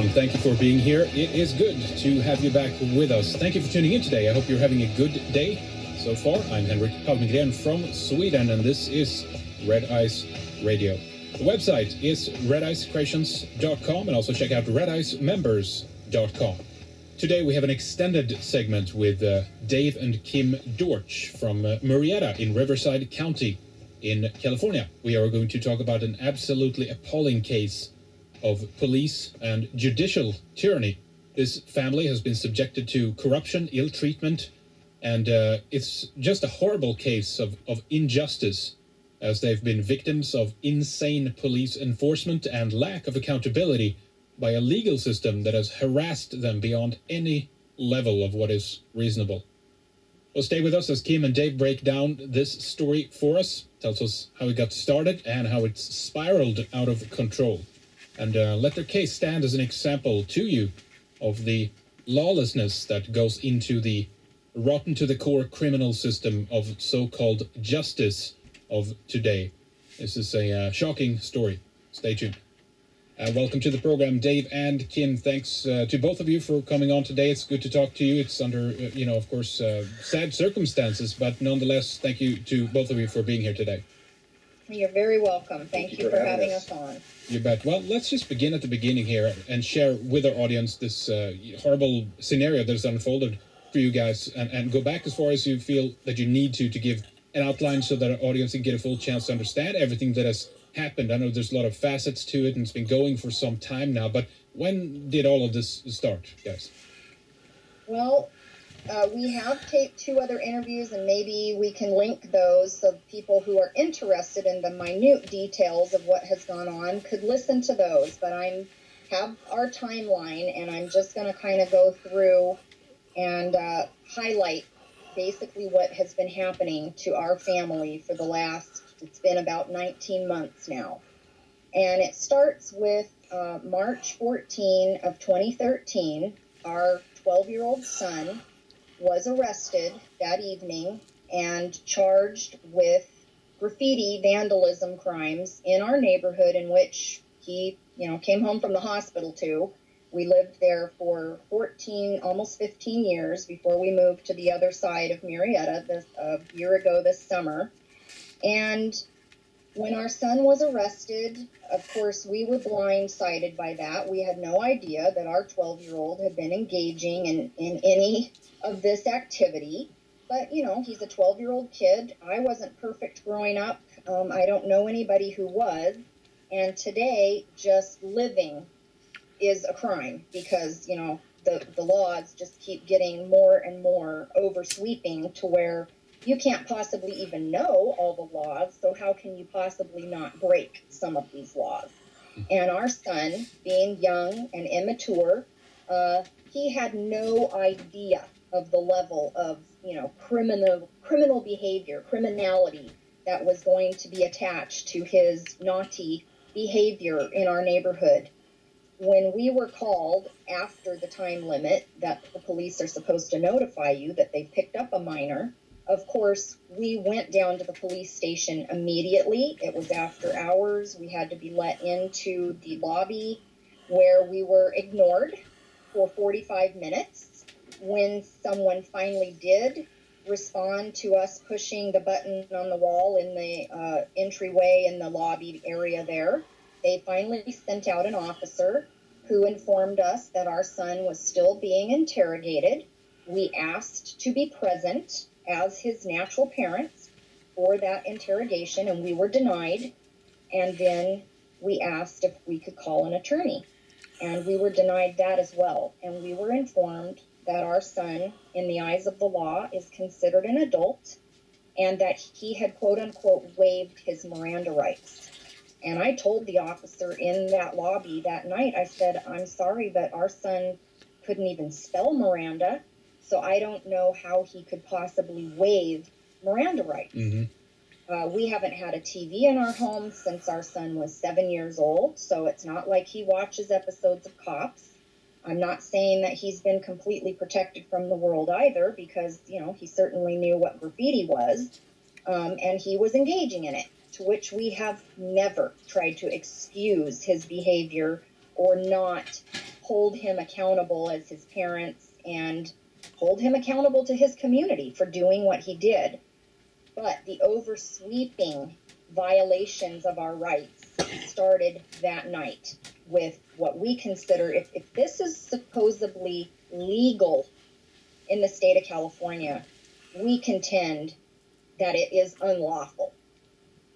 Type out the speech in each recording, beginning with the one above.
welcome. Thank you for being here. It is good to have you back with us. Thank you for tuning in today. I hope you're having a good day so far. I'm Henrik Palmgren from Sweden, and this is Red Ice Radio. The website is redicecreations.com, and also check out redicemembers.com. Today we have an extended segment with Dave and Kim Dortch from Murrieta in Riverside County in California. We are going to talk about an absolutely appalling case of police and judicial tyranny. This family has been subjected to corruption, ill treatment, and it's just a horrible case of injustice, as they've been victims of insane police enforcement and lack of accountability by a legal system that has harassed them beyond any level of what is reasonable. Well, stay with us as Kim and Dave break down this story for us, tells us how it got started and how it's spiraled out of control. And let their case stand as an example to you of the lawlessness that goes into the rotten-to-the-core criminal system of so-called justice of today. This is a shocking story. Stay tuned. Welcome to the program, Dave and Kim. Thanks to both of you for coming on today. It's good to talk to you. It's under, of course, sad circumstances, but nonetheless, thank you to both of you for being here today. You're very welcome. Thank you for having us on. You bet. Well, let's just begin at the beginning here and share with our audience this horrible scenario that has unfolded for you guys, and go back as far as you feel that you need to give an outline so that our audience can get a full chance to understand everything that has happened. I know there's a lot of facets to it, and it's been going for some time now, but when did all of this start, guys? Well, we have taped 2 other interviews, and maybe we can link those so people who are interested in the minute details of what has gone on could listen to those. But I have our timeline, and I'm just going to kind of go through and highlight basically what has been happening to our family for the last, it's been about 19 months now. And it starts with March 14 of 2013. Our 12-year-old son was arrested that evening and charged with graffiti vandalism crimes in our neighborhood, in which he, came home from the hospital to. We lived there for 14, almost 15 years before we moved to the other side of Murrieta a year ago this summer. And when our son was arrested, of course, we were blindsided by that. We had no idea that our 12-year-old had been engaging in any of this activity. But, he's a 12-year-old kid. I wasn't perfect growing up. I don't know anybody who was. And today, just living is a crime because, the laws just keep getting more and more oversweeping to where you can't possibly even know all the laws, so how can you possibly not break some of these laws? And our son, being young and immature, he had no idea of the level of, criminal behavior, criminality that was going to be attached to his naughty behavior in our neighborhood. When we were called after the time limit that the police are supposed to notify you that they picked up a minor, of course, we went down to the police station immediately. It was after hours. We had to be let into the lobby, where we were ignored for 45 minutes. When someone finally did respond to us pushing the button on the wall in the entryway in the lobby area there, they finally sent out an officer who informed us that our son was still being interrogated. We asked to be present as his natural parents for that interrogation, and we were denied. And then we asked if we could call an attorney, and we were denied that as well. And we were informed that our son, in the eyes of the law, is considered an adult, and that he had, quote unquote, waived his Miranda rights. And I told the officer in that lobby that night, I said, I'm sorry, but our son couldn't even spell Miranda, so I don't know how he could possibly waive Miranda rights. Mm-hmm. We haven't had a TV in our home since our son was 7 years old, so it's not like he watches episodes of Cops. I'm not saying that he's been completely protected from the world either, because, he certainly knew what graffiti was, and he was engaging in it, to which we have never tried to excuse his behavior or not hold him accountable as his parents and hold him accountable to his community for doing what he did. But the oversweeping violations of our rights started that night with what we consider, if this is supposedly legal in the state of California, we contend that it is unlawful,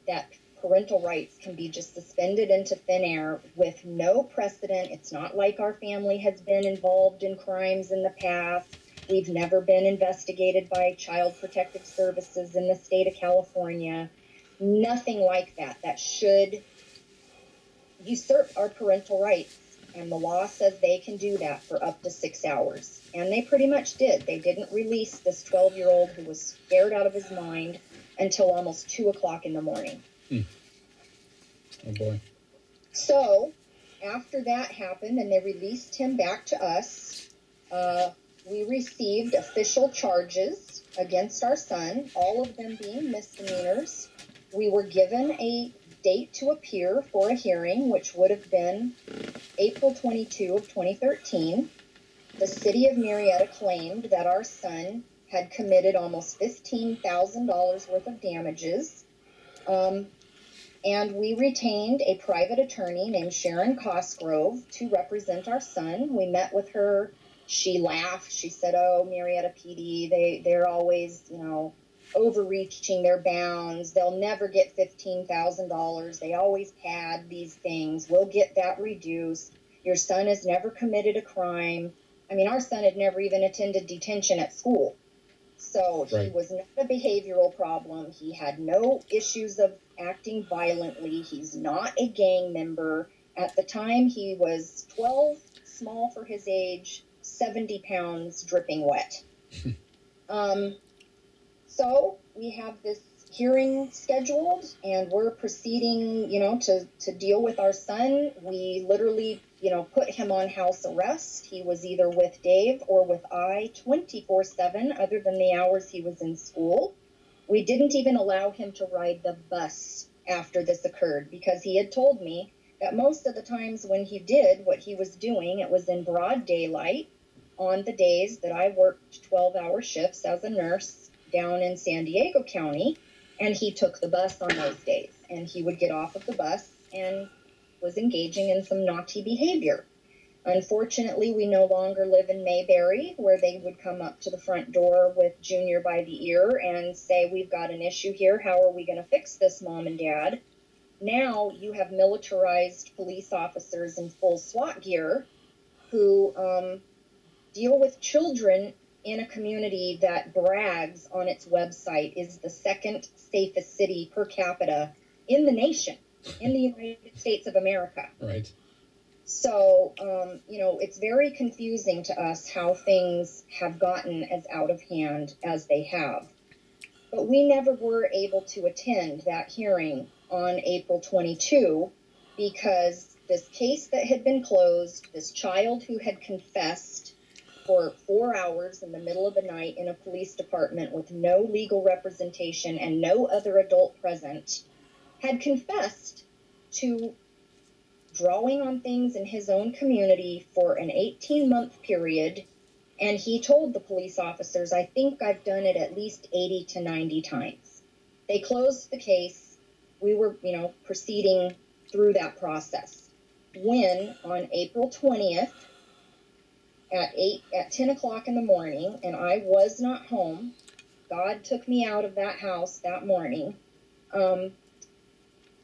that parental rights can be just suspended into thin air with no precedent. It's not like our family has been involved in crimes in the past. We've never been investigated by Child Protective Services in the state of California. Nothing like that. That should usurp our parental rights. And the law says they can do that for up to 6 hours. And they pretty much did. They didn't release this 12-year-old who was scared out of his mind until almost 2 o'clock in the morning. Oh, boy. So, after that happened and they released him back to us, we received official charges against our son, all of them being misdemeanors. We were given a date to appear for a hearing, which would have been April 22 of 2013. The city of Murrieta claimed that our son had committed almost $15,000 worth of damages. And we retained a private attorney named Sharon Cosgrove to represent our son. We met with her. She laughed. She said, "Oh, Murrieta PD, they're always, overreaching their bounds. They'll never get $15,000. They always pad these things. We'll get that reduced. Your son has never committed a crime." I mean, our son had never even attended detention at school. So he was not a behavioral problem. He had no issues of acting violently. He's not a gang member. At the time, he was 12, small for his age, 70 pounds, dripping wet. So we have this hearing scheduled, and we're proceeding, to deal with our son. We literally, put him on house arrest. He was either with Dave or with I 24/7, other than the hours he was in school. We didn't even allow him to ride the bus after this occurred, because he had told me that most of the times when he did what he was doing, it was in broad daylight on the days that I worked 12-hour shifts as a nurse down in San Diego County, and he took the bus on those days, and he would get off of the bus and was engaging in some naughty behavior. Unfortunately, we no longer live in Mayberry, where they would come up to the front door with Junior by the ear and say, "We've got an issue here. How are we going to fix this, Mom and Dad?" Now you have militarized police officers in full SWAT gear who deal with children in a community that brags on its website is the second safest city per capita in the nation, in the United States of America. Right. So, it's very confusing to us how things have gotten as out of hand as they have. But we never were able to attend that hearing on April 22 because this case that had been closed, this child who had confessed for 4 hours in the middle of the night in a police department with no legal representation and no other adult present, had confessed to drawing on things in his own community for an 18-month period, and he told the police officers, "I think I've done it at least 80 to 90 times." They closed the case. We were, proceeding through that process. When, on April 20th, at 10 o'clock in the morning, and I was not home, God took me out of that house that morning,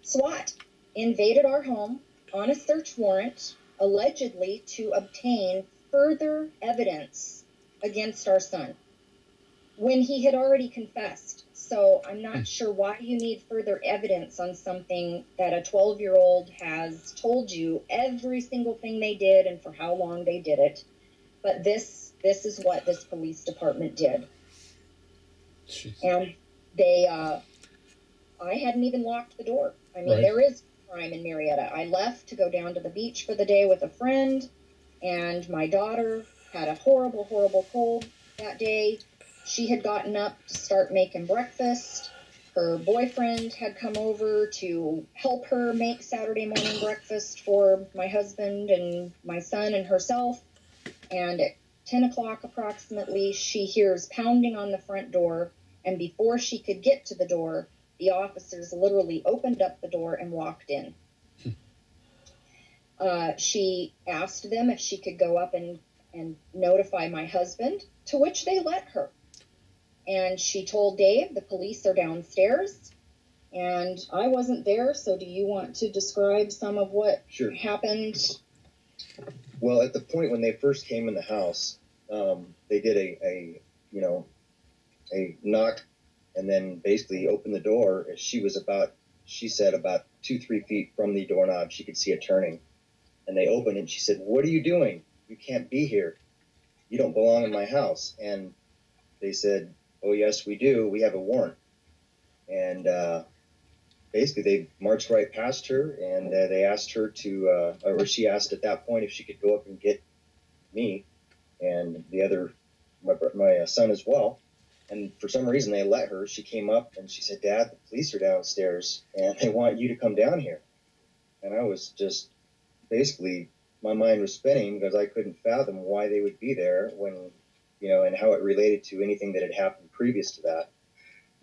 SWAT invaded our home on a search warrant, allegedly to obtain further evidence against our son, when he had already confessed. So I'm not sure why you need further evidence on something that a 12-year-old has told you every single thing they did and for how long they did it. But this is what this police department did. Jeez. And I hadn't even locked the door. I mean, There is crime in Murrieta. I left to go down to the beach for the day with a friend, and my daughter had a horrible, horrible cold that day. She had gotten up to start making breakfast. Her boyfriend had come over to help her make Saturday morning breakfast for my husband and my son and herself. And at 10 o'clock approximately, she hears pounding on the front door. And before she could get to the door, the officers literally opened up the door and walked in. She asked them if she could go up and notify my husband, to which they let her. And she told Dave, the police are downstairs. And I wasn't there, so do you want to describe some of what happened? Well, at the point when they first came in the house, they did a knock and then basically opened the door. She said about 2-3 feet from the doorknob, she could see it turning. And they opened it and she said, "What are you doing? You can't be here. You don't belong in my house." And they said, "Oh, yes, we do. We have a warrant." And basically they marched right past her, and they asked her to, or she asked at that point if she could go up and get me and my son as well. And for some reason they let her. She came up and she said, "Dad, the police are downstairs and they want you to come down here." And I was just basically, my mind was spinning because I couldn't fathom why they would be there when, and how it related to anything that had happened previous to that.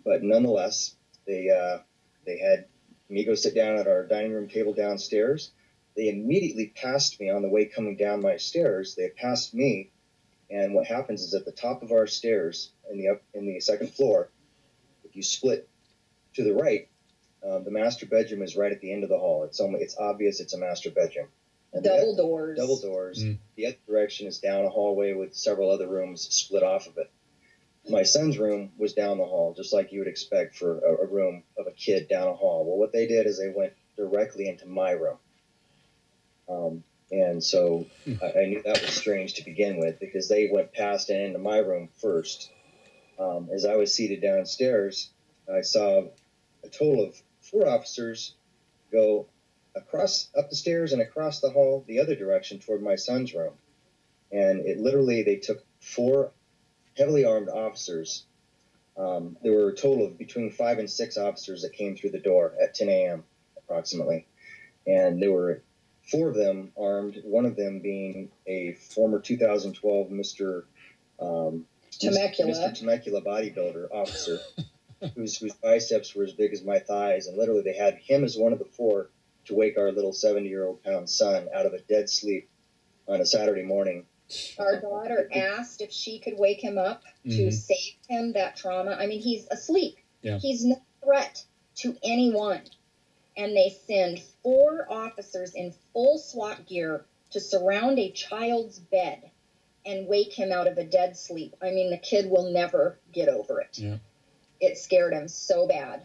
But nonetheless, they had me go sit down at our dining room table downstairs. They immediately passed me on the way coming down my stairs. They passed me, and what happens is at the top of our stairs in the second floor, if you split to the right, the master bedroom is right at the end of the hall. It's obvious it's a master bedroom. And Double doors. Double doors. The other direction is down a hallway with several other rooms split off of it. My son's room was down the hall, just like you would expect for a room of a kid down a hall. Well, what they did is they went directly into my room. And so I knew that was strange to begin with, because they went past and into my room first. As I was seated downstairs, I saw a total of 4 officers go up the stairs and across the hall the other direction toward my son's room. And they took 4 heavily armed officers. There were a total of between 5 and 6 officers that came through the door at 10 a.m. approximately. And there were 4 of them armed, one of them being a former 2012 Mr. Temecula bodybuilder officer, whose biceps were as big as my thighs. And literally they had him as one of the 4 to wake our little 70-year-old son out of a dead sleep on a Saturday morning. Our daughter asked if she could wake him up to save him that trauma. I mean, he's asleep. Yeah. He's no threat to anyone. And they send 4 officers in full SWAT gear to surround a child's bed and wake him out of a dead sleep. I mean, the kid will never get over it. Yeah. It scared him so bad.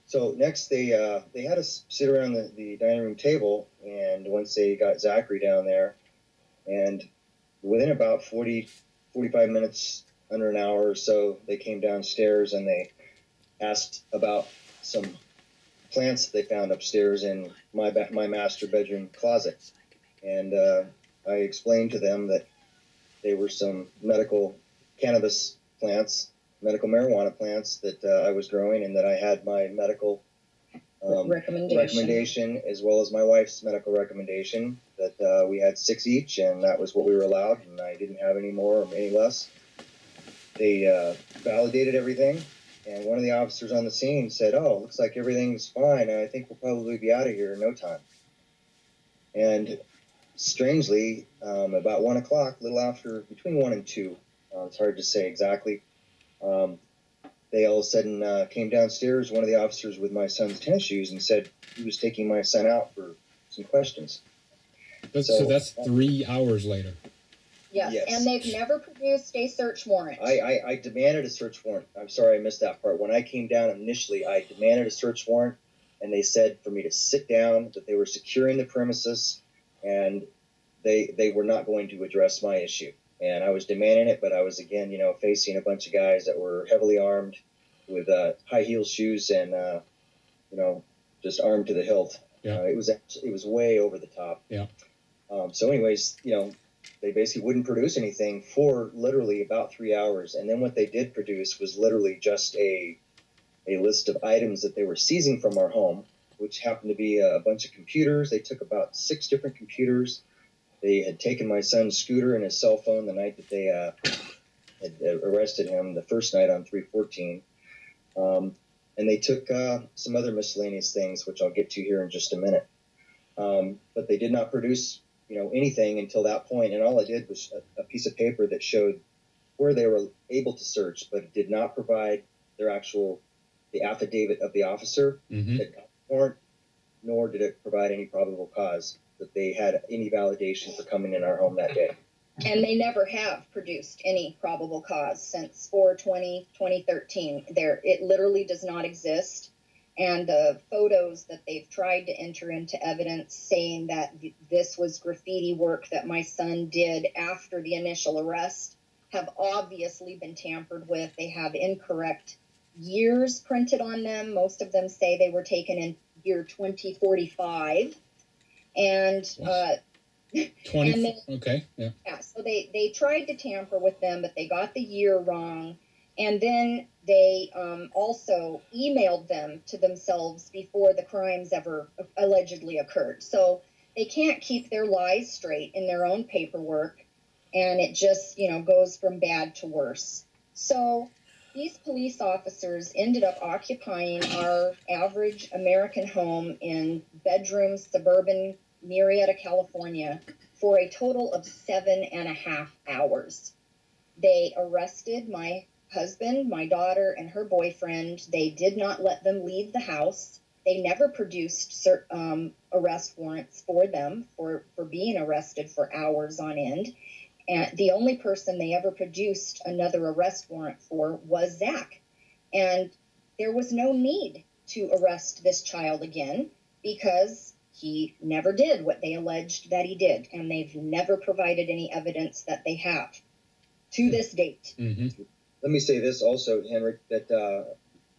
So next they had us sit around the dining room table, and once they got Zachary down there, and within about 45 minutes, under an hour or so, they came downstairs and they asked about some plants that they found upstairs in my master bedroom closet. And I explained to them that they were some medical cannabis plants, medical marijuana plants that I was growing, and that I had my medical recommendation as well as my wife's medical recommendation, that we had 6 each, and that was what we were allowed, and I didn't have any more or any less. They validated everything, and one of the officers on the scene said, "Oh, looks like everything's fine, and I think we'll probably be out of here in no time." And strangely, about 1 o'clock, a little after, between 1 and 2, it's hard to say exactly, they all of a sudden came downstairs, one of the officers with my son's tennis shoes, and said he was taking my son out for some questions. So that's 3 hours later. Yes, and they've never produced a search warrant. I demanded a search warrant. I'm sorry I missed that part. When I came down initially, I demanded a search warrant, and they said for me to sit down, that they were securing the premises, and they were not going to address my issue. And I was demanding it, but I was, again, facing a bunch of guys that were heavily armed with high heel shoes and, just armed to the hilt. Yeah. It was way over the top. Yeah. So anyways, they basically wouldn't produce anything for literally about 3 hours. And then what they did produce was literally just a a list of items that they were seizing from our home, which happened to be a bunch of computers. They took about 6 different computers. They had taken my son's scooter and his cell phone the night that they had arrested him, the first night on 3/14. And they took some other miscellaneous things, which I'll get to here in just a minute. But they did not produce, anything until that point. And all it did was a piece of paper that showed where they were able to search, but it did not provide the affidavit of the officer that got the warrant, nor did it provide any probable cause that they had any validation for coming in our home that day. And they never have produced any probable cause since 4/20/2013. It literally does not exist. And the photos that they've tried to enter into evidence saying that this was graffiti work that my son did after the initial arrest have obviously been tampered with. They have incorrect years printed on them. Most of them say they were taken in year 2045. And 20. and they, okay. Yeah. so they tried to tamper with them, but they got the year wrong. And then they also emailed them to themselves before the crimes ever allegedly occurred. So they can't keep their lies straight in their own paperwork, and it just, goes from bad to worse. So these police officers ended up occupying our average American home in bedroom, suburban Murrieta, California, for a total of 7.5 hours. They arrested my husband, my daughter, and her boyfriend. They did not let them leave the house. They never produced arrest warrants for them for being arrested for hours on end. And the only person they ever produced another arrest warrant for was Zach. And there was no need to arrest this child again because he never did what they alleged that he did. And they've never provided any evidence that they have to this date. Mm-hmm. Let me say this also, Henrik, that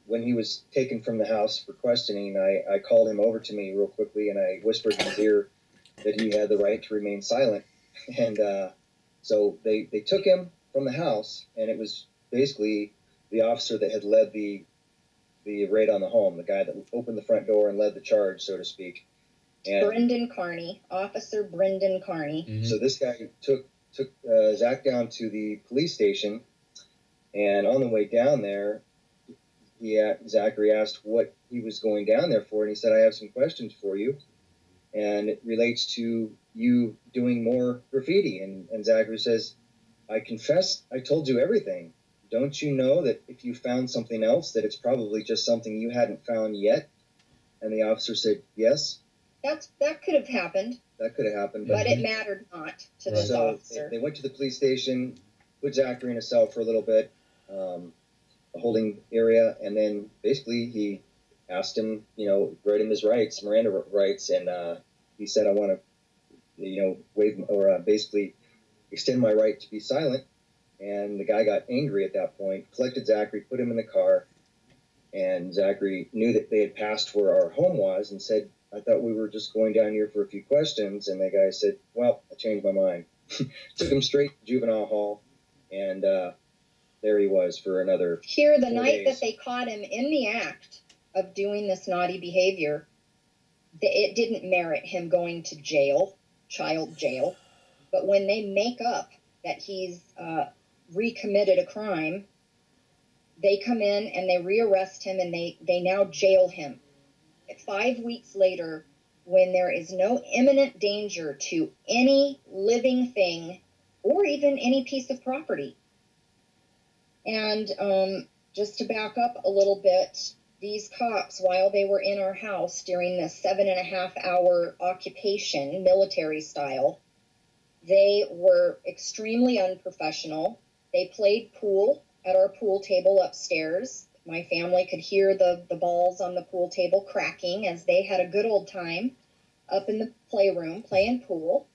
when he was taken from the house for questioning, I called him over to me real quickly, and I whispered in his ear that he had the right to remain silent. And so they took him from the house, and it was basically the officer that had led the raid on the home, the guy that opened the front door and led the charge, so to speak. And Brendan Carney, Officer Brendan Carney. Mm-hmm. so this guy took Zach down to the police station, and on the way down there, Zachary asked what he was going down there for, and he said, "I have some questions for you, and it relates to you doing more graffiti." And Zachary says, "I confess, I told you everything. Don't you know that if you found something else, that it's probably just something you hadn't found yet?" And the officer said, "Yes." That could have happened. That could have happened. But it mattered not to this so officer. They went to the police station, put Zachary in a cell for a little bit, a holding area, and then basically he asked him, read him his rights, Miranda rights, and he said, "I want to, waive or basically extend my right to be silent." And the guy got angry at that point, collected Zachary, put him in the car, and Zachary knew that they had passed where our home was and said, "I thought we were just going down here for a few questions." And the guy said, "Well, I changed my mind." Took him straight to juvenile hall, and there he was for another Here, the 4 night days. that they caught him in the act of doing this naughty behavior, it didn't merit him going to jail, child jail. But when they make up that he's recommitted a crime, they come in and they rearrest him, and they now jail him. 5 weeks later, when there is no imminent danger to any living thing or even any piece of property. And just to back up a little bit, these cops, while they were in our house during the 7.5 hour occupation, military style, they were extremely unprofessional. They played pool at our pool table upstairs. My family could hear the balls on the pool table cracking as they had a good old time up in the playroom playing pool.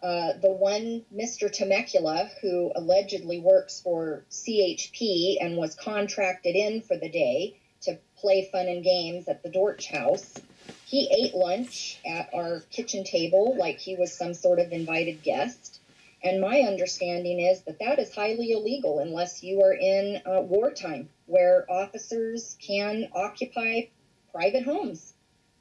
The one Mr. Temecula, who allegedly works for CHP and was contracted in for the day to play fun and games at the Dortch house, he ate lunch at our kitchen table like he was some sort of invited guest. And my understanding is that that is highly illegal unless you are in wartime, where officers can occupy private homes.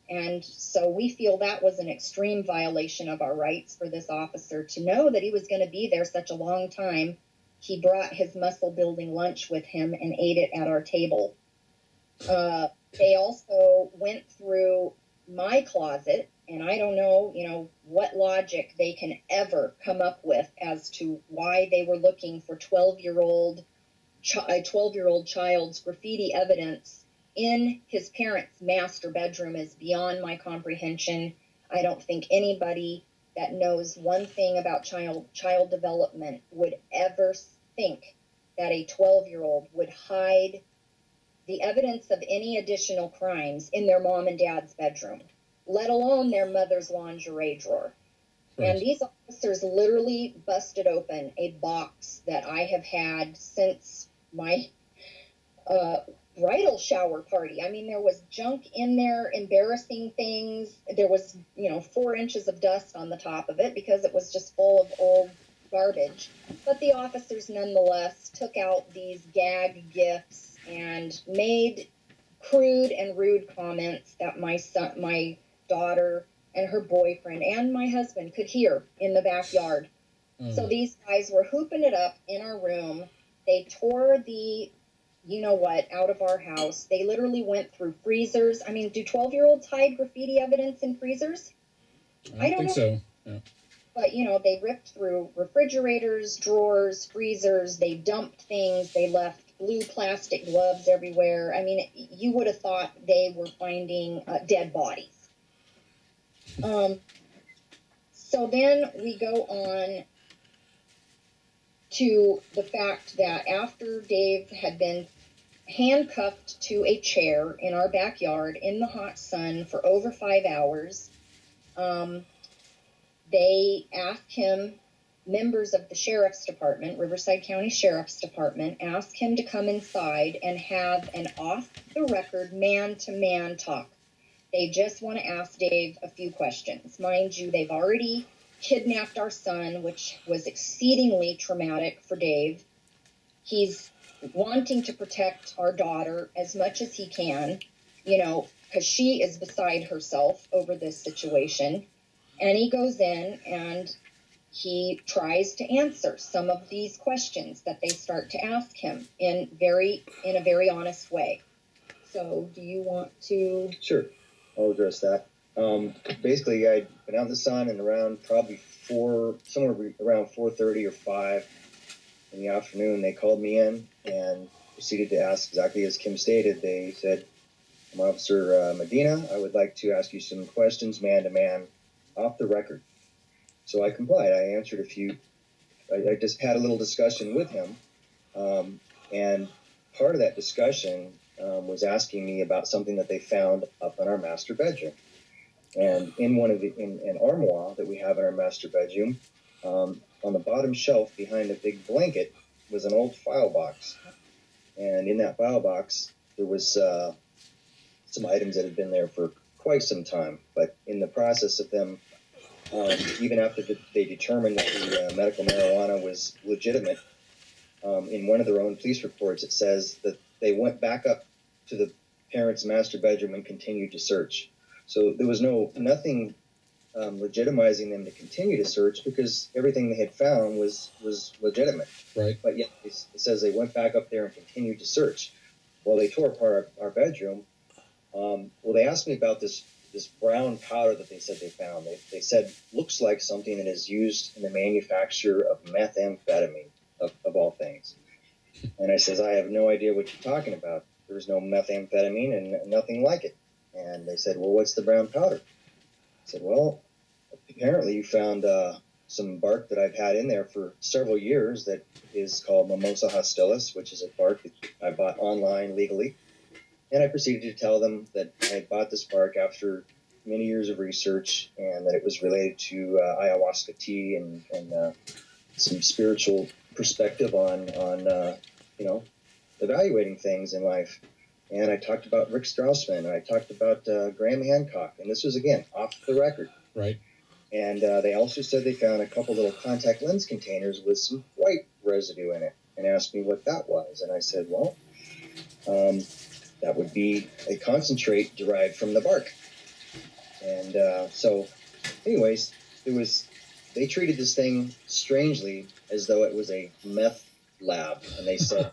And so we feel that was an extreme violation of our rights for this officer to know that he was going to be there such a long time. He brought his muscle-building lunch with him and ate it at our table. They also went through my closet, and I don't know, what logic they can ever come up with as to why they were looking for a 12-year-old child's graffiti evidence in his parents' master bedroom is beyond my comprehension. I don't think anybody that knows one thing about child development would ever think that a 12-year-old would hide the evidence of any additional crimes in their mom and dad's bedroom, let alone their mother's lingerie drawer. Right. And these officers literally busted open a box that I have had since my bridal shower party. I mean, there was junk in there, embarrassing things. There was, 4 inches of dust on the top of it because it was just full of old garbage. But the officers nonetheless took out these gag gifts and made crude and rude comments that my daughter and her boyfriend and my husband could hear in the backyard. So these guys were hooping it up in our room. They tore the out of our house. They literally went through freezers. I mean, do 12-year-olds hide graffiti evidence in freezers? I don't think so. Yeah. But, they ripped through refrigerators, drawers, freezers. They dumped things. They left blue plastic gloves everywhere. I mean, you would have thought they were finding dead bodies. So then we go on to the fact that after Dave had been handcuffed to a chair in our backyard in the hot sun for over 5 hours, they asked him, members of the sheriff's department, Riverside County Sheriff's Department, asked him to come inside and have an off-the-record man-to-man talk. They just want to ask Dave a few questions. Mind you, they've already kidnapped our son, which was exceedingly traumatic for Dave. He's wanting to protect our daughter as much as he can, because she is beside herself over this situation. And he goes in and he tries to answer some of these questions that they start to ask him in a very honest way. So do you want to? Sure, I'll address that. Basically, I'd been out in the sun and around probably somewhere around 4:30 or 5 in the afternoon, they called me in and proceeded to ask exactly as Kim stated. They said, "I'm Officer Medina. I would like to ask you some questions, man-to-man, off the record." So I complied. I answered a few. I just had a little discussion with him, and part of that discussion was asking me about something that they found up in our master bedroom. And in an armoire that we have in our master bedroom, on the bottom shelf behind a big blanket was an old file box. And in that file box, there was some items that had been there for quite some time. But in the process of them, even after they determined that the medical marijuana was legitimate, in one of their own police reports, it says that they went back up to the parents' master bedroom and continued to search. So there was nothing legitimizing them to continue to search because everything they had found was legitimate. Right. But yet it says they went back up there and continued to search. Well, they tore apart our bedroom. They asked me about this brown powder that they said they found. They said looks like something that is used in the manufacture of methamphetamine, of all things. And I says, I have no idea what you're talking about. There's no methamphetamine and nothing like it. And they said, well, what's the brown powder? I said, well, apparently you found some bark that I've had in there for several years that is called Mimosa hostilis, which is a bark that I bought online legally. And I proceeded to tell them that I had bought this bark after many years of research and that it was related to ayahuasca tea and some spiritual perspective on evaluating things in life. And I talked about Rick Strassman, and I talked about Graham Hancock, and this was, again, off the record. Right. And they also said they found a couple little contact lens containers with some white residue in it, and asked me what that was. And I said, well, that would be a concentrate derived from the bark. And so, anyways, they treated this thing strangely as though it was a meth lab. And they said,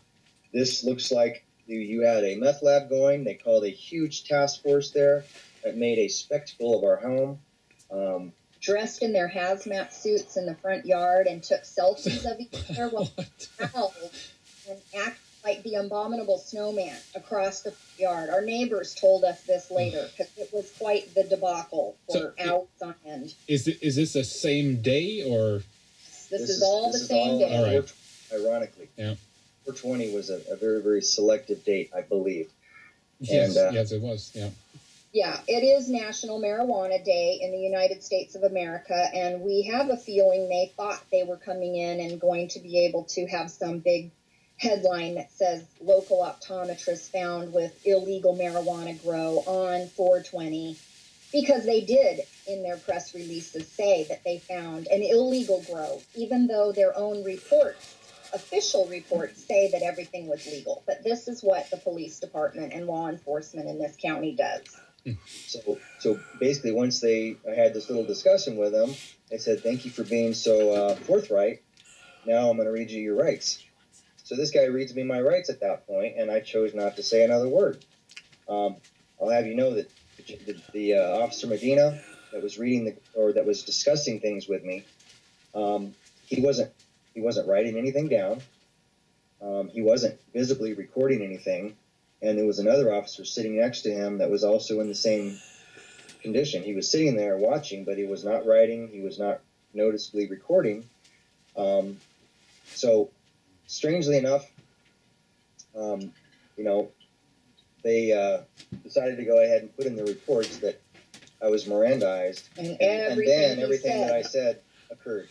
this looks like you had a meth lab going. They called a huge task force there that made a spectacle of our home. Dressed in their hazmat suits in the front yard and took selfies of each other while out and act like the abominable snowman across the yard. Our neighbors told us this later because it was quite the debacle for hours on end. Is this the same day or? This is all the same day. All right. Ironically. Yeah. 420 was a very, very selective date, I believe. Yes, and, yes, it was. Yeah. Yeah, it is National Marijuana Day in the United States of America, and we have a feeling they thought they were coming in and going to be able to have some big headline that says local optometrists found with illegal marijuana grow on 420, because they did in their press releases say that they found an illegal grow, even though their own reports, official reports, say that everything was legal. But this is what the police department and law enforcement in this county does. So basically, once I had this little discussion with them, they said, thank you for being so forthright. Now I'm going to read you your rights. So this guy reads me my rights at that point, and I chose not to say another word. I'll have you know that the Officer Medina that was that was discussing things with me, he wasn't writing anything down. He wasn't visibly recording anything. And there was another officer sitting next to him that was also in the same condition. He was sitting there watching, but he was not writing. He was not noticeably recording. So, strangely enough, they decided to go ahead and put in the reports that I was Mirandized. And then everything that I said occurred.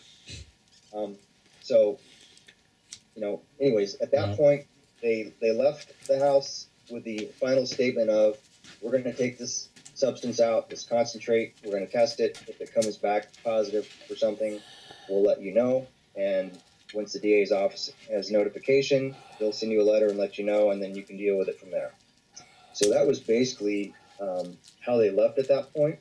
Anyways, at that point, they left the house with the final statement of, we're going to take this substance out, this concentrate, we're going to test it. If it comes back positive for something, we'll let you know. And once the DA's office has notification, they'll send you a letter and let you know, and then you can deal with it from there. So that was basically how they left at that point.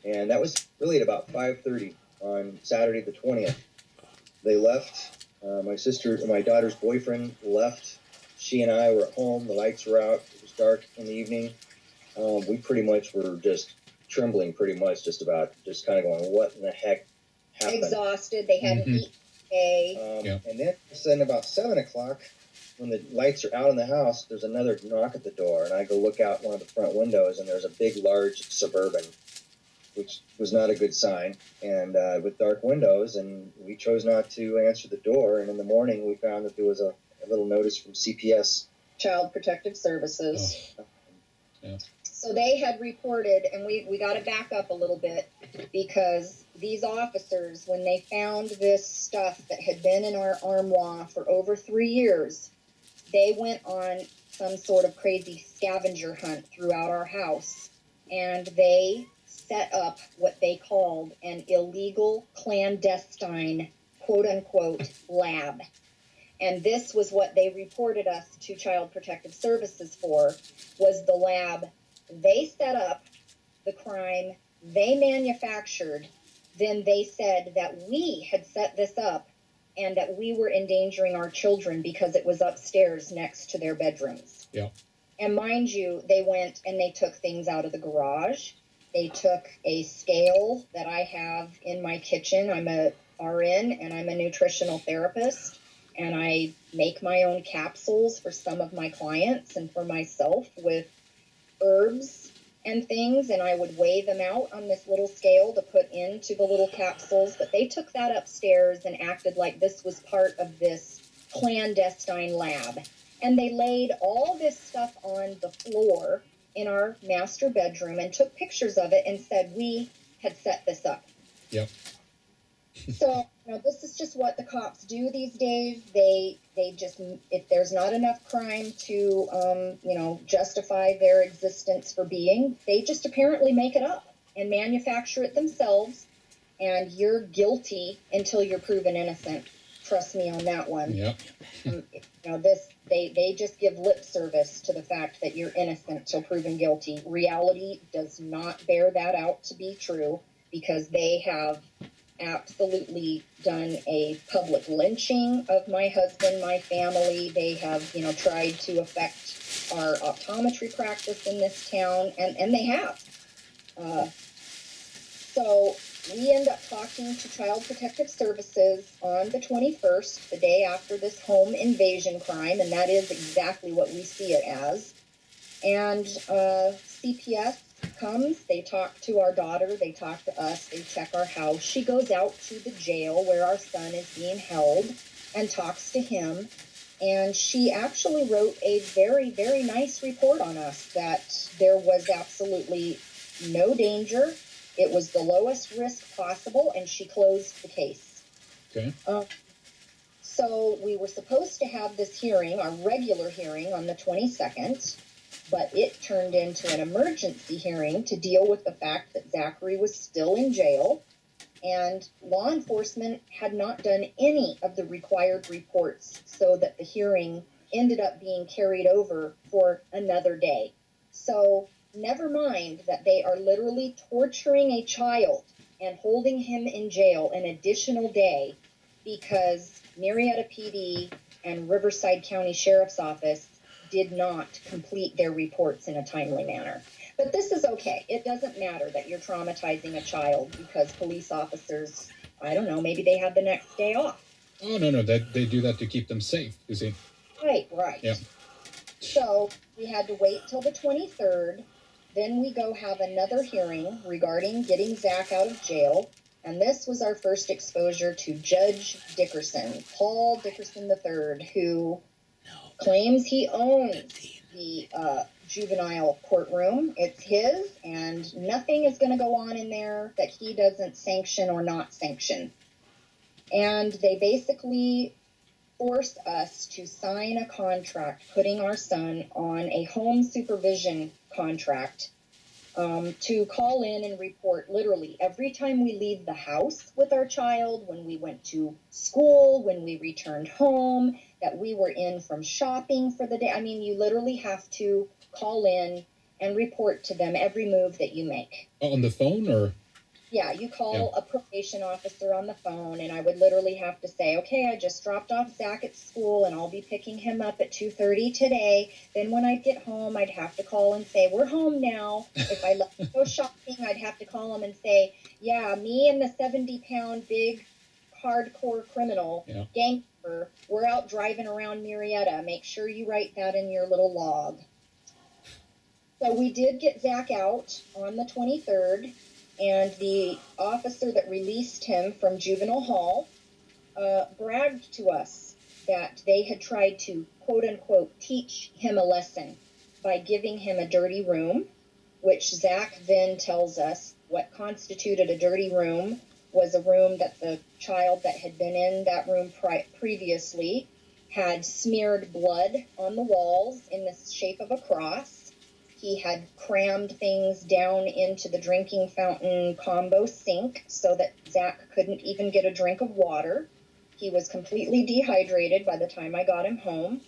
And that was really at about 5:30 on Saturday the 20th. They left. My daughter's boyfriend left. She and I were at home. The lights were out. It was dark in the evening. We pretty much were just trembling, just kind of going, what in the heck happened? Exhausted. They hadn't eaten today. And then about 7 o'clock, when the lights are out in the house, there's another knock at the door. And I go look out one of the front windows, and there's a big, large Suburban, which was not a good sign, and with dark windows. And we chose not to answer the door. And in the morning, we found that there was a little notice from CPS, Child Protective Services. Yeah. So they had reported, and we got to back up a little bit, because these officers, when they found this stuff that had been in our armoire for over 3 years, they went on some sort of crazy scavenger hunt throughout our house, and they set up what they called an illegal, clandestine, quote-unquote, lab. And this was what they reported us to Child Protective Services for, was the lab they set up, the crime they manufactured. Then they said that we had set this up and that we were endangering our children because it was upstairs next to their bedrooms. Yeah. And mind you, they went and they took things out of the garage. They took a scale that I have in my kitchen. I'm a RN and I'm a nutritional therapist. And I make my own capsules for some of my clients and for myself with herbs and things. And I would weigh them out on this little scale to put into the little capsules. But they took that upstairs and acted like this was part of this clandestine lab. And they laid all this stuff on the floor in our master bedroom and took pictures of it and said we had set this up. Yep. So, this is just what the cops do these days. They just, if there's not enough crime to, justify their existence for being, they just apparently make it up and manufacture it themselves. and you're guilty until you're proven innocent. Trust me on that one. Yeah. They just give lip service to the fact that you're innocent till proven guilty. Reality does not bear that out to be true, because they have absolutely done a public lynching of my husband, my family. They have, tried to affect our optometry practice in this town, and they have. So we end up talking to Child Protective Services on the 21st, the day after this home invasion crime, and that is exactly what we see it as. And CPS comes, they talk to our daughter, they talk to us, they check our house. She goes out to the jail where our son is being held and talks to him. And she actually wrote a very, very nice report on us that there was absolutely no danger. It was the lowest risk possible, and she closed the case. Okay. So we were supposed to have this hearing, our regular hearing, on the 22nd, but it turned into an emergency hearing to deal with the fact that Zachary was still in jail, and law enforcement had not done any of the required reports, so that the hearing ended up being carried over for another day. So never mind that they are literally torturing a child and holding him in jail an additional day because Marietta PD and Riverside County Sheriff's Office did not complete their reports in a timely manner. But this is okay. It doesn't matter that you're traumatizing a child because police officers, I don't know, maybe they had the next day off. Oh, no, they do that to keep them safe, you see. Right. Yeah. So we had to wait till the 23rd. Then we go have another hearing regarding getting Zach out of jail. And this was our first exposure to Judge Dickerson, Paul Dickerson III, who claims he owns the juvenile courtroom. It's his, and nothing is going to go on in there that he doesn't sanction or not sanction. And they basically forced us to sign a contract putting our son on a home supervision contract to call in and report literally every time we leave the house with our child, when we went to school, when we returned home, that we were in from shopping for the day. I mean, you literally have to call in and report to them every move that you make. On the phone, or? Yeah, you call a probation officer on the phone, and I would literally have to say, okay, I just dropped off Zach at school, and I'll be picking him up at 2:30 today. Then when I get home, I'd have to call and say, we're home now. If I let him go shopping, I'd have to call him and say, yeah, me and the 70-pound big hardcore criminal gangster, we're out driving around Marietta. Make sure you write that in your little log. So we did get Zach out on the 23rd. And the officer that released him from juvenile hall bragged to us that they had tried to, quote unquote, teach him a lesson by giving him a dirty room, which Zach then tells us what constituted a dirty room was a room that the child that had been in that room previously had smeared blood on the walls in the shape of a cross. He had crammed things down into the drinking fountain combo sink so that Zach couldn't even get a drink of water. He was completely dehydrated by the time I got him home.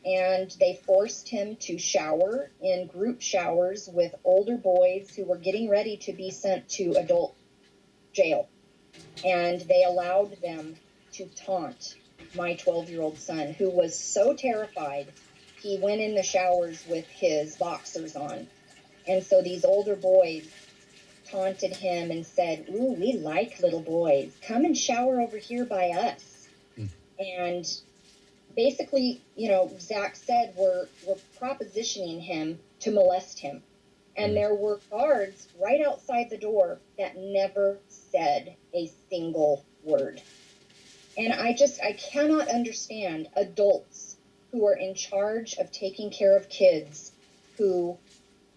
And they forced him to shower in group showers with older boys who were getting ready to be sent to adult jail. And they allowed them to taunt my 12-year-old son, who was so terrified he went in the showers with his boxers on. And so these older boys taunted him and said, ooh, we like little boys. Come and shower over here by us. And basically, Zach said we're propositioning him to molest him. And there were guards right outside the door that never said a single word. And I cannot understand adults who are in charge of taking care of kids who,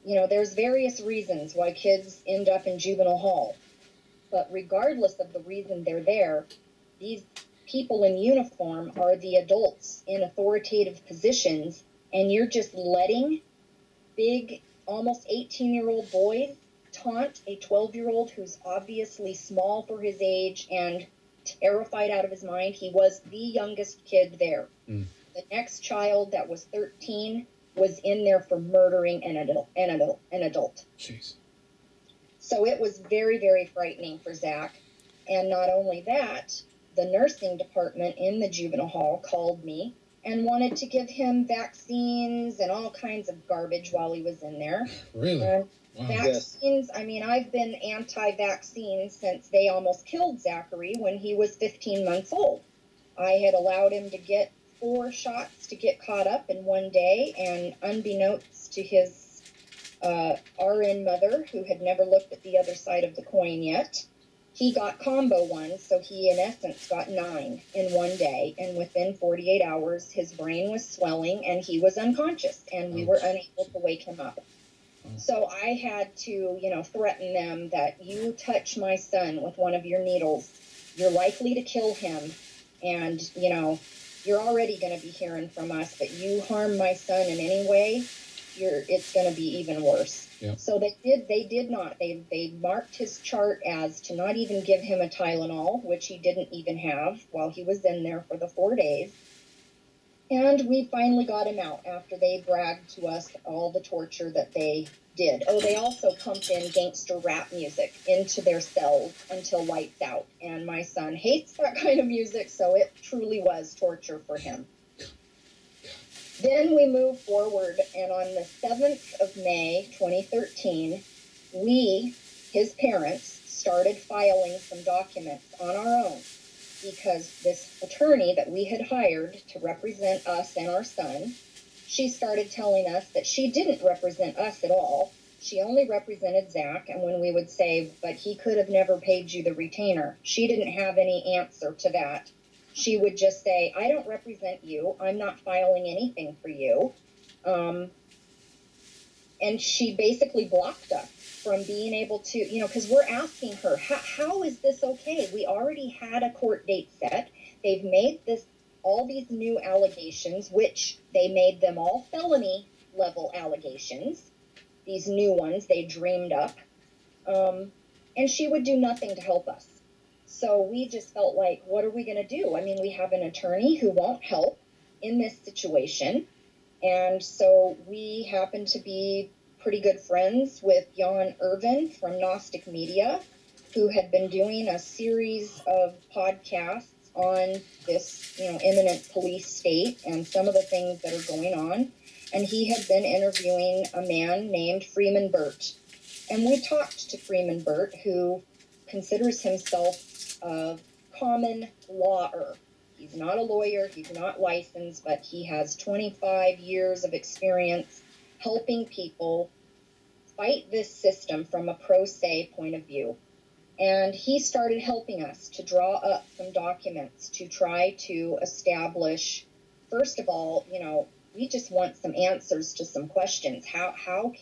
there's various reasons why kids end up in juvenile hall. But regardless of the reason they're there, these people in uniform are the adults in authoritative positions, and you're just letting big, almost 18-year-old boys taunt a 12-year-old who's obviously small for his age and terrified out of his mind. He was the youngest kid there. The next child that was 13 was in there for murdering an adult. Jeez. So it was very, very frightening for Zach. And not only that, the nursing department in the juvenile hall called me and wanted to give him vaccines and all kinds of garbage while he was in there. Really? And wow. Vaccines, I mean, I've been anti-vaccine since they almost killed Zachary when he was 15 months old. I had allowed him to get 4 shots to get caught up in one day, and unbeknownst to his RN mother, who had never looked at the other side of the coin yet, he got combo ones, so he in essence got 9 in one day, and within 48 hours his brain was swelling and he was unconscious, and we were unable to wake him up. So I had to, threaten them that you touch my son with one of your needles, you're likely to kill him, and, you're already going to be hearing from us, but you harm my son in any way, it's going to be even worse. Yep. So they did not. They marked his chart as to not even give him a Tylenol, which he didn't even have while he was in there for the 4 days. And we finally got him out after they bragged to us all the torture that they did. Oh, they also pumped in gangster rap music into their cells until lights out. And my son hates that kind of music, so it truly was torture for him. Then we move forward, and on the 7th of May, 2013, we, his parents, started filing some documents on our own because this attorney that we had hired to represent us and our son, she started telling us that she didn't represent us at all. She only represented Zach, and when we would say, but he could have never paid you the retainer, she didn't have any answer to that. She would just say, I don't represent you. I'm not filing anything for you. And she basically blocked us from being able to, because we're asking her, how is this okay? We already had a court date set. They've made all these new allegations, which they made them all felony level allegations. These new ones they dreamed up. And she would do nothing to help us. So we just felt like, what are we going to do? I mean, we have an attorney who won't help in this situation. And so we happen to be pretty good friends with Jan Irvin from Gnostic Media, who had been doing a series of podcasts on this, imminent police state and some of the things that are going on. And he had been interviewing a man named Freeman Burt. And we talked to Freeman Burt, who considers himself a common lawer. He's not a lawyer, he's not licensed, but he has 25 years of experience helping people fight this system from a pro se point of view. And he started helping us to draw up some documents to try to establish, first of all, we just want some answers to some questions. How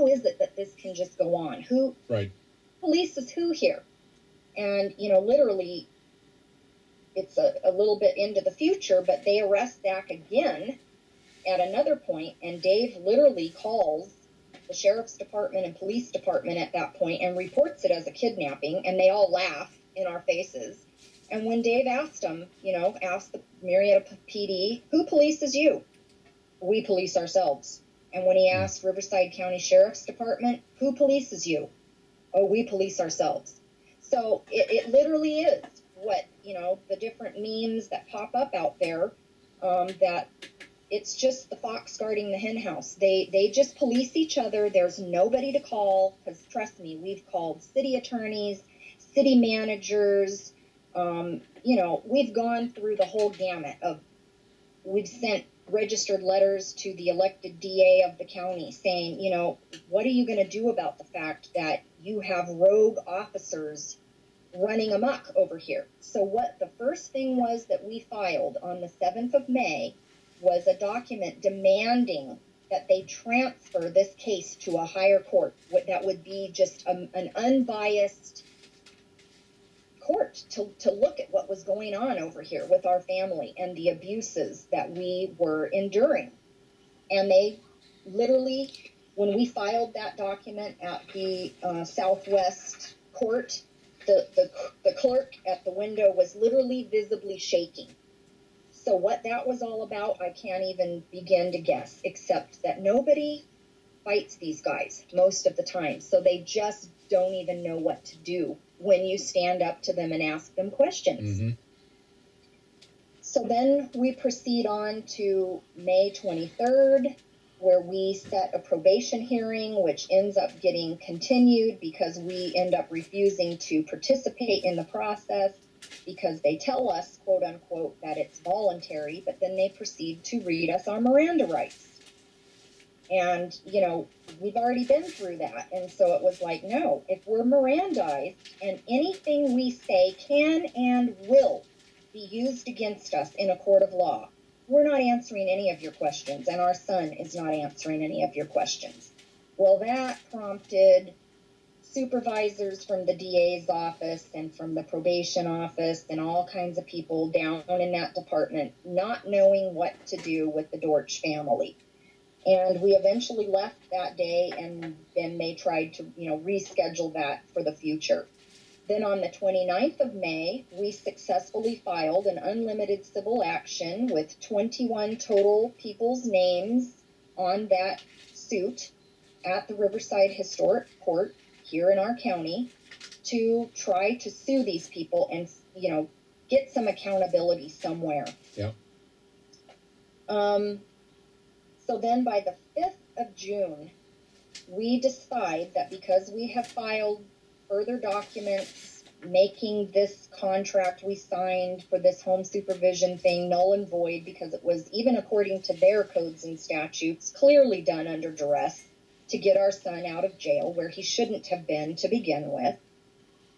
is it that this can just go on? Who polices who here? And, literally, it's a little bit into the future, but they arrest Zach again at another point, and Dave literally calls the sheriff's department and police department at that point and reports it as a kidnapping, and they all laugh in our faces. And when Dave asked him, asked the Marietta PD, who polices you? We police ourselves. And when he asked Riverside County Sheriff's Department, who polices you? Oh, we police ourselves. So it literally is what, the different memes that pop up out there, that it's just the fox guarding the hen house. They just police each other. There's nobody to call, because trust me, we've called city attorneys, city managers, we've gone through the whole gamut we've sent registered letters to the elected DA of the county saying, what are you going to do about the fact that you have rogue officers running amok over here? So what the first thing was that we filed on the 7th of May was a document demanding that they transfer this case to a higher court. That would be just an unbiased court to look at what was going on over here with our family and the abuses that we were enduring. And they literally When we filed that document at the Southwest Court, the clerk at the window was literally visibly shaking. So what that was all about, I can't even begin to guess, except that nobody fights these guys most of the time. So they just don't even know what to do when you stand up to them and ask them questions. Mm-hmm. So then we proceed on to May 23rd, where we set a probation hearing, which ends up getting continued because we end up refusing to participate in the process because they tell us, quote unquote, that it's voluntary, but then they proceed to read us our Miranda rights. And, we've already been through that. And so it was like, no, if we're Mirandized and anything we say can and will be used against us in a court of law, we're not answering any of your questions, and our son is not answering any of your questions. Well, that prompted supervisors from the DA's office and from the probation office and all kinds of people down in that department not knowing what to do with the Dortch family. And we eventually left that day, and then they tried to, reschedule that for the future. Then on the 29th of May, we successfully filed an unlimited civil action with 21 total people's names on that suit at the Riverside Historic Court here in our county to try to sue these people and, get some accountability somewhere. Yeah. So then by the 5th of June, we decide that because we have filed further documents making this contract we signed for this home supervision thing null and void because it was, even according to their codes and statutes, clearly done under duress to get our son out of jail where he shouldn't have been to begin with.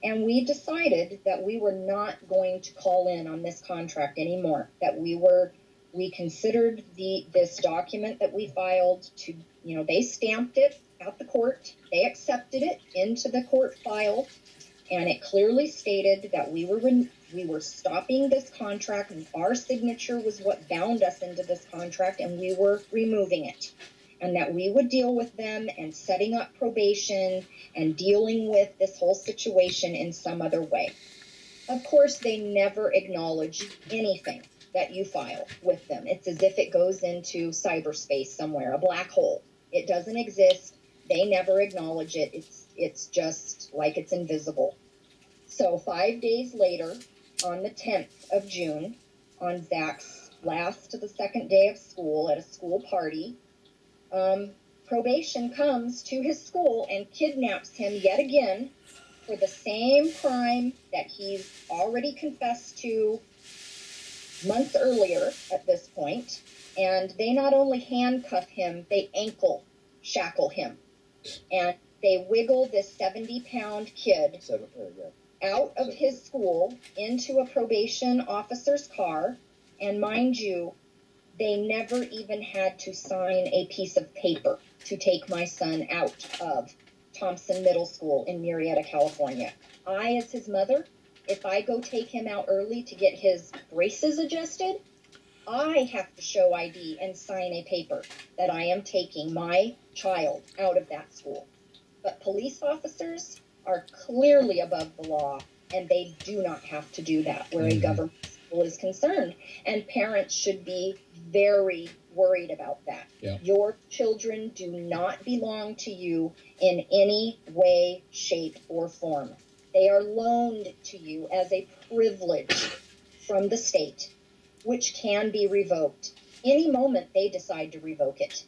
And we decided that we were not going to call in on this contract anymore, that we considered this document that we filed to, they stamped it at the court, they accepted it into the court file, and it clearly stated that we were stopping this contract, and our signature was what bound us into this contract, and we were removing it, and that we would deal with them and setting up probation and dealing with this whole situation in some other way. Of course, they never acknowledge anything that you file with them. It's as if it goes into cyberspace somewhere, a black hole. It doesn't exist. They never acknowledge it. It's just like it's invisible. So 5 days later, on the 10th of June, on Zach's last to the second day of school at a school party, probation comes to his school and kidnaps him yet again for the same crime that he's already confessed to months earlier at this point. And they not only handcuff him, they ankle shackle him. And they wiggle this 70-pound kid out of his school into a probation officer's car. And mind you, they never even had to sign a piece of paper to take my son out of Thompson Middle School in Murrieta, California. I, as his mother, if I go take him out early to get his braces adjusted, I have to show ID and sign a paper that I am taking my child out of that school. But police officers are clearly above the law, and they do not have to do that where a government school is concerned. And parents should be very worried about that. Yeah. Your children do not belong to you in any way, shape, or form. They are loaned to you as a privilege from the state, which can be revoked any moment they decide to revoke it.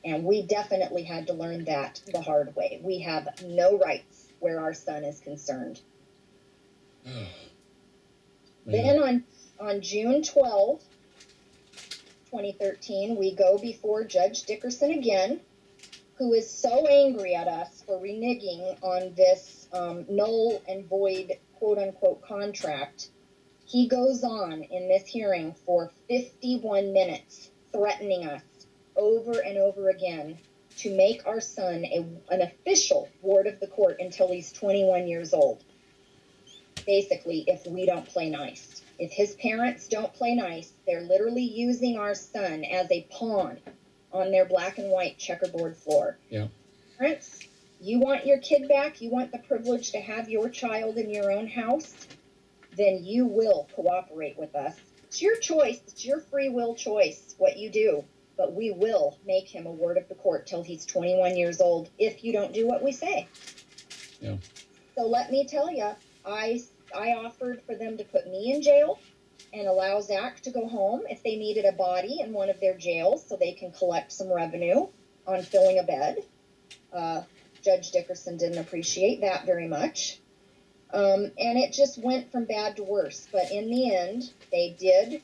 And we definitely had to learn that the hard way. We have no rights where our son is concerned. Then on June 12, 2013, we go before Judge Dickerson again, who is so angry at us for reneging on this null and void, quote-unquote, contract. He goes on in this hearing for 51 minutes, threatening us over and over again to make our son an official ward of the court until he's 21 years old. Basically, if we don't play nice. If his parents don't play nice, they're literally using our son as a pawn on their black and white checkerboard floor. Yeah. Parents, you want your kid back? You want the privilege to have your child in your own house? Then you will cooperate with us. It's your choice. It's your free will choice what you do. But we will make him a ward of the court till he's 21 years old if you don't do what we say. Yeah. So let me tell you, I offered for them to put me in jail and allow Zach to go home if they needed a body in one of their jails so they can collect some revenue on filling a bed. Judge Dickerson didn't appreciate that very much. And it just went from bad to worse. But in the end, they did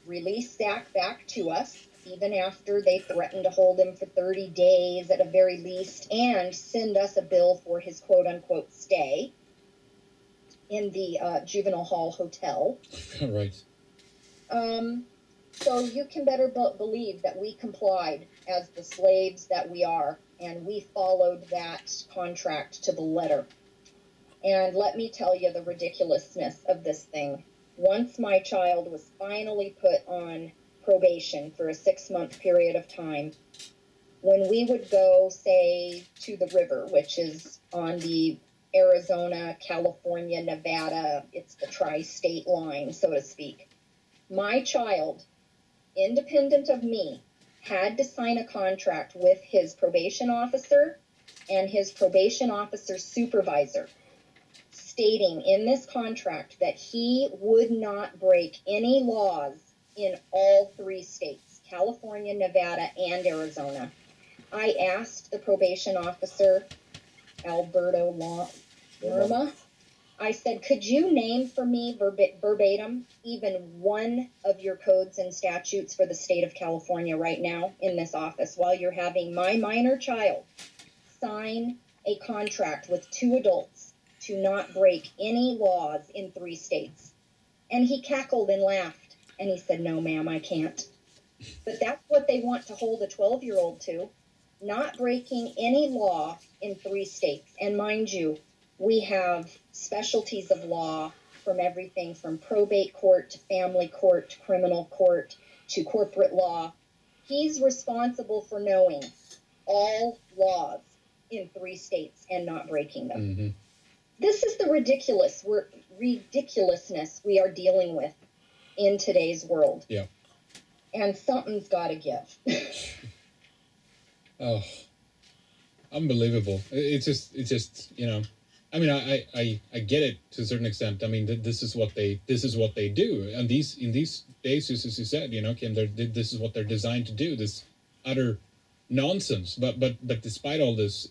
release Zach back to us, even after they threatened to hold him for 30 days at a very least and send us a bill for his quote-unquote stay in the juvenile hall hotel. Right. So you can better believe that we complied as the slaves that we are, and we followed that contract to the letter. And let me tell you the ridiculousness of this thing. Once my child was finally put on probation for a 6-month period of time, when we would go, say, to the river, which is on the Arizona, California, Nevada, it's the tri-state line, so to speak. My child, independent of me, had to sign a contract with his probation officer and his probation officer's supervisor, stating in this contract that he would not break any laws in all 3 states, California, Nevada, and Arizona. I asked the probation officer, Alberto Lerma, I said, could you name for me verbatim even one of your codes and statutes for the state of California right now in this office while you're having my minor child sign a contract with 2 adults to not break any laws in 3 states? And he cackled and laughed, and he said, no, ma'am, I can't. But that's what they want to hold a 12-year-old to, not breaking any law in 3 states. And mind you, we have specialties of law from everything from probate court to family court to criminal court to corporate law. He's responsible for knowing all laws in 3 states and not breaking them. Mm-hmm. This is the ridiculousness we are dealing with in today's world. Yeah. And something's got to give. Oh, unbelievable. It's just, you know, I mean, I get it to a certain extent. I mean, this is what they do. And in these days, as you said, you know, Kim, this is what they're designed to do. This utter nonsense. But despite all this,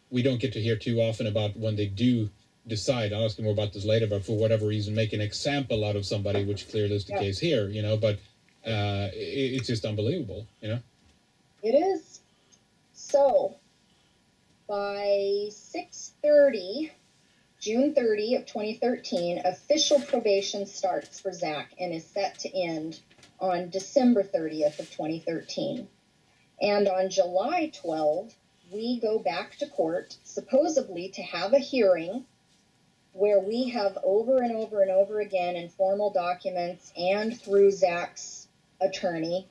we don't get to hear too often about when they do decide. I'll ask you more about this later. But for whatever reason, make an example out of somebody, which clearly is the case here. You know, but it's just unbelievable. You know, it is. So, by 6:30, June 30 of 2013, official probation starts for Zach and is set to end on December 30th of 2013. And on July 12, we go back to court, supposedly to have a hearing where we have over and over and over again in formal documents and through Zach's attorney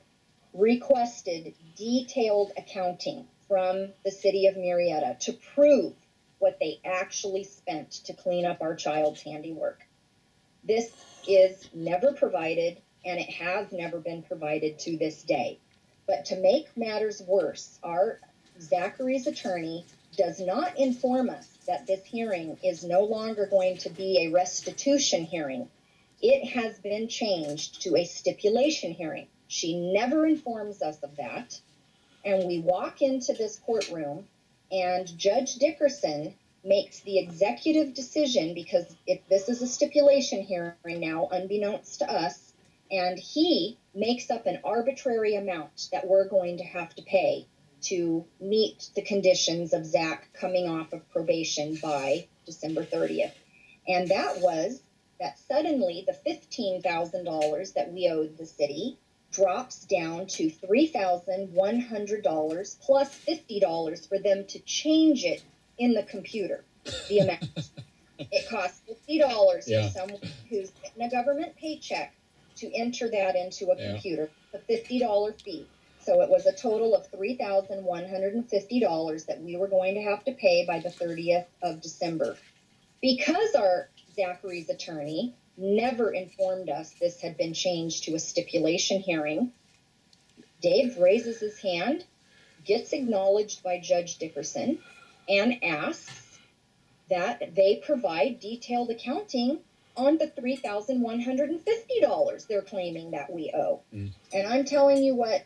requested detailed accounting from the city of Murrieta to prove what they actually spent to clean up our child's handiwork. This is never provided, and it has never been provided to this day. But to make matters worse, our Zachary's attorney does not inform us that this hearing is no longer going to be a restitution hearing. It has been changed to a stipulation hearing. She never informs us of that. And we walk into this courtroom, and Judge Dickerson makes the executive decision, because if this is a stipulation hearing now, unbeknownst to us, and he makes up an arbitrary amount that we're going to have to pay to meet the conditions of Zach coming off of probation by December 30th. And that was that suddenly the $15,000 that we owed the city drops down to $3,100 plus $50 for them to change it in the computer, the amount. It costs $50 for someone who's getting a government paycheck to enter that into a computer, a $50 fee. So it was a total of $3,150 that we were going to have to pay by the 30th of December. Because our Zachary's attorney never informed us this had been changed to a stipulation hearing, Dave raises his hand, gets acknowledged by Judge Dickerson, and asks that they provide detailed accounting on the $3,150 they're claiming that we owe. And I'm telling you what,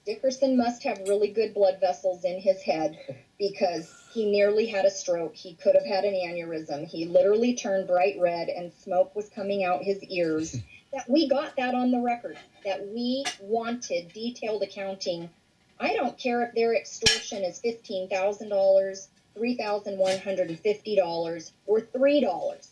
Dickerson must have really good blood vessels in his head, because he nearly had a stroke. He could have had an aneurysm. He literally turned bright red and smoke was coming out his ears. That we got that on the record, that we wanted detailed accounting. I don't care if their extortion is $15,000, $3,150, or $3.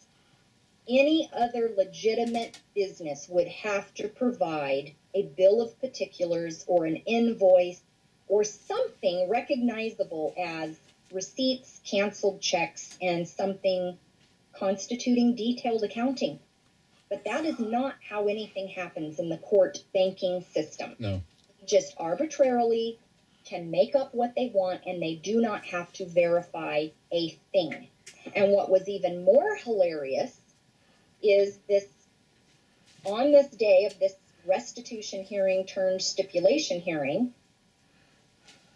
Any other legitimate business would have to provide a bill of particulars or an invoice or something recognizable as receipts, canceled checks, and something constituting detailed accounting. But that is not how anything happens in the court banking system. No. Just arbitrarily can make up what they want, and they do not have to verify a thing. And what was even more hilarious is this, on this day of this restitution hearing turned stipulation hearing,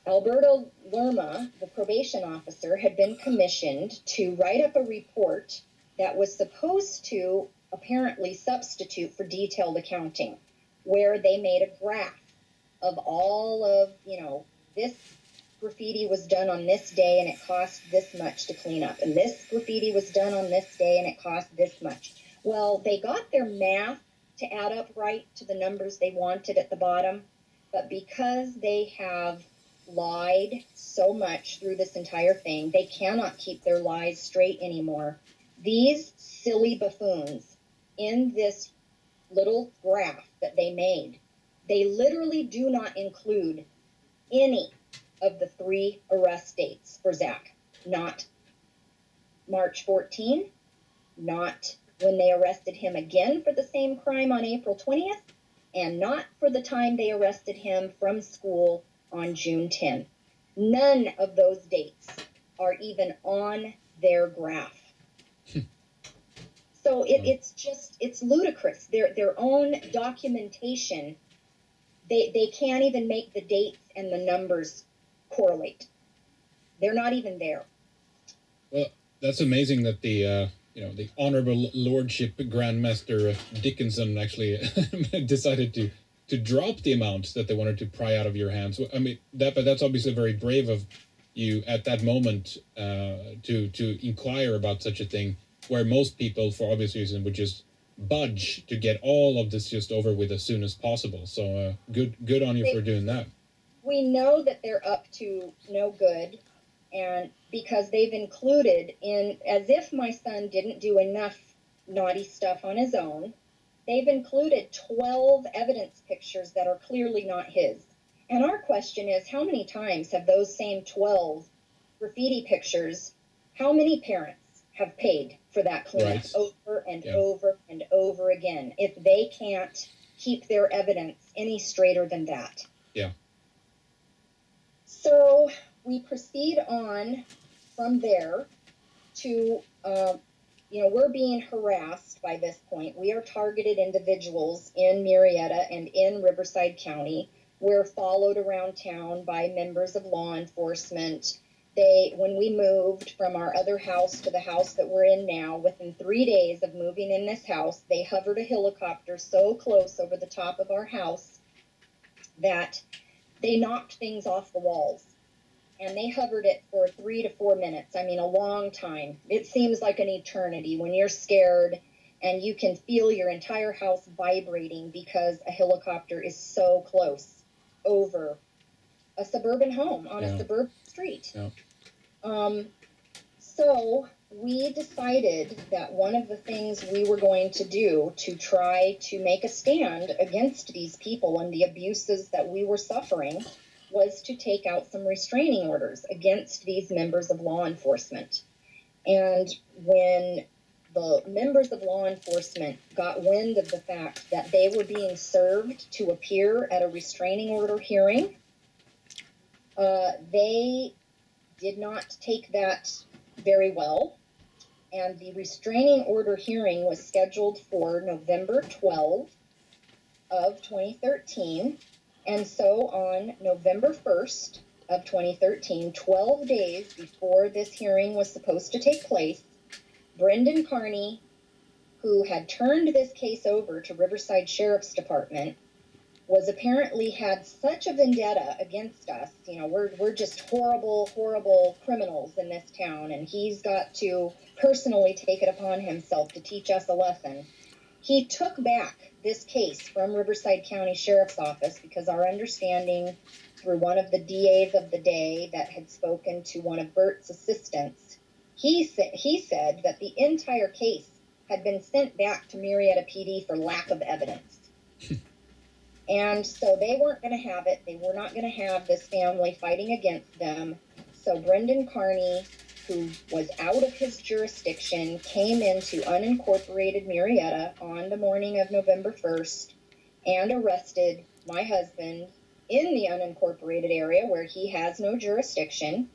Alberto Lerma, the probation officer, had been commissioned to write up a report that was supposed to apparently substitute for detailed accounting, where they made a graph of all of, this graffiti was done on this day and it cost this much to clean up, and this graffiti was done on this day and it cost this much. Well, they got their math to add up right to the numbers they wanted at the bottom, but because they have lied so much through this entire thing, they cannot keep their lies straight anymore. These silly buffoons in this little graph that they made, they literally do not include any of the 3 arrest dates for Zach. Not March 14, not when they arrested him again for the same crime on April 20th, and not for the time they arrested him from school on June 10. None of those dates are even on their graph. So it's ludicrous. Their own documentation, they can't even make the dates and the numbers correlate. They're not even there. Well, that's amazing that the Honorable Lordship Grandmaster Dickinson actually decided to drop the amount that they wanted to pry out of your hands. I mean, that's obviously very brave of you at that moment to inquire about such a thing, where most people, for obvious reasons, would just budge to get all of this just over with as soon as possible. So good on you for doing that. We know that they're up to no good, and because they've included in, as if my son didn't do enough naughty stuff on his own, they've included 12 evidence pictures that are clearly not his. And our question is, how many times have those same 12 graffiti pictures, how many parents have paid for that cleanup over and over and over again, if they can't keep their evidence any straighter than that? Yeah. So we proceed on from there to, we're being harassed by this point. We are targeted individuals in Murrieta and in Riverside County. We're followed around town by members of law enforcement. When we moved from our other house to the house that we're in now, within 3 days of moving in this house, they hovered a helicopter so close over the top of our house that they knocked things off the walls. And they hovered it for 3 to 4 minutes. I mean, a long time. It seems like an eternity when you're scared and you can feel your entire house vibrating because a helicopter is so close over a suburban home on a suburban street. Yeah. So we decided that one of the things we were going to do to try to make a stand against these people and the abuses that we were suffering was to take out some restraining orders against these members of law enforcement. And when the members of law enforcement got wind of the fact that they were being served to appear at a restraining order hearing, they did not take that very well. And the restraining order hearing was scheduled for November 12th of 2013. And so on November 1st of 2013, 12 days before this hearing was supposed to take place, Brendan Carney, who had turned this case over to Riverside Sheriff's Department, was apparently had such a vendetta against us. You know, we're just horrible, horrible criminals in this town, and he's got to personally take it upon himself to teach us a lesson. He took back this case from Riverside County Sheriff's Office because our understanding through one of the DAs of the day that had spoken to one of Bert's assistants, he said that the entire case had been sent back to Marietta PD for lack of evidence. And so they weren't going to have it. They were not going to have this family fighting against them. So Brendan Carney, who was out of his jurisdiction, came into unincorporated Marietta on the morning of November 1st and arrested my husband in the unincorporated area where he has no jurisdiction.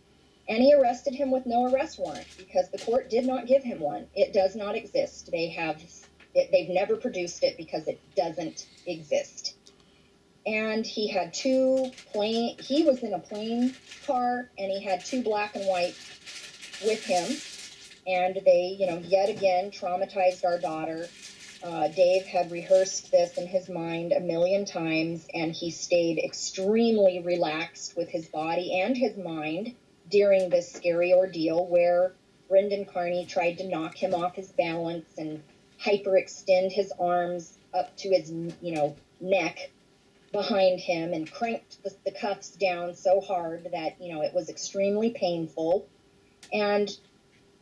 And he arrested him with no arrest warrant because the court did not give him one. It does not exist. They've never produced it because it doesn't exist. And he had he was in a plain car, and he had two black and white with him. And they, yet again traumatized our daughter. Dave had rehearsed this in his mind a million times, and he stayed extremely relaxed with his body and his mind during this scary ordeal where Brendan Carney tried to knock him off his balance and hyperextend his arms up to his, neck behind him and cranked the cuffs down so hard that, it was extremely painful. And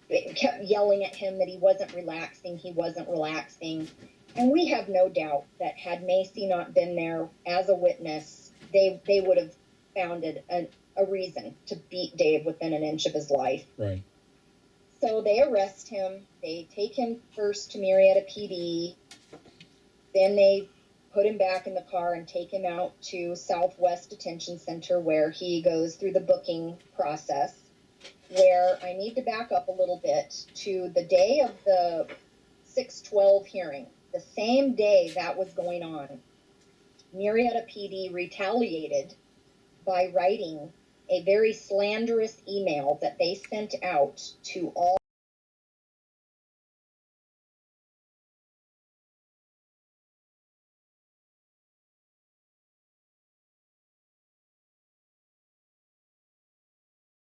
it kept yelling at him that he wasn't relaxing. And we have no doubt that had Macy not been there as a witness, they would have found a reason to beat Dave within an inch of his life. Right. So they arrest him. They take him first to Marietta PD. Then they put him back in the car and take him out to Southwest Detention Center where he goes through the booking process, where I need to back up a little bit to the day of the 6/12 hearing. The same day that was going on, Marietta PD retaliated by writing a very slanderous email that they sent out to all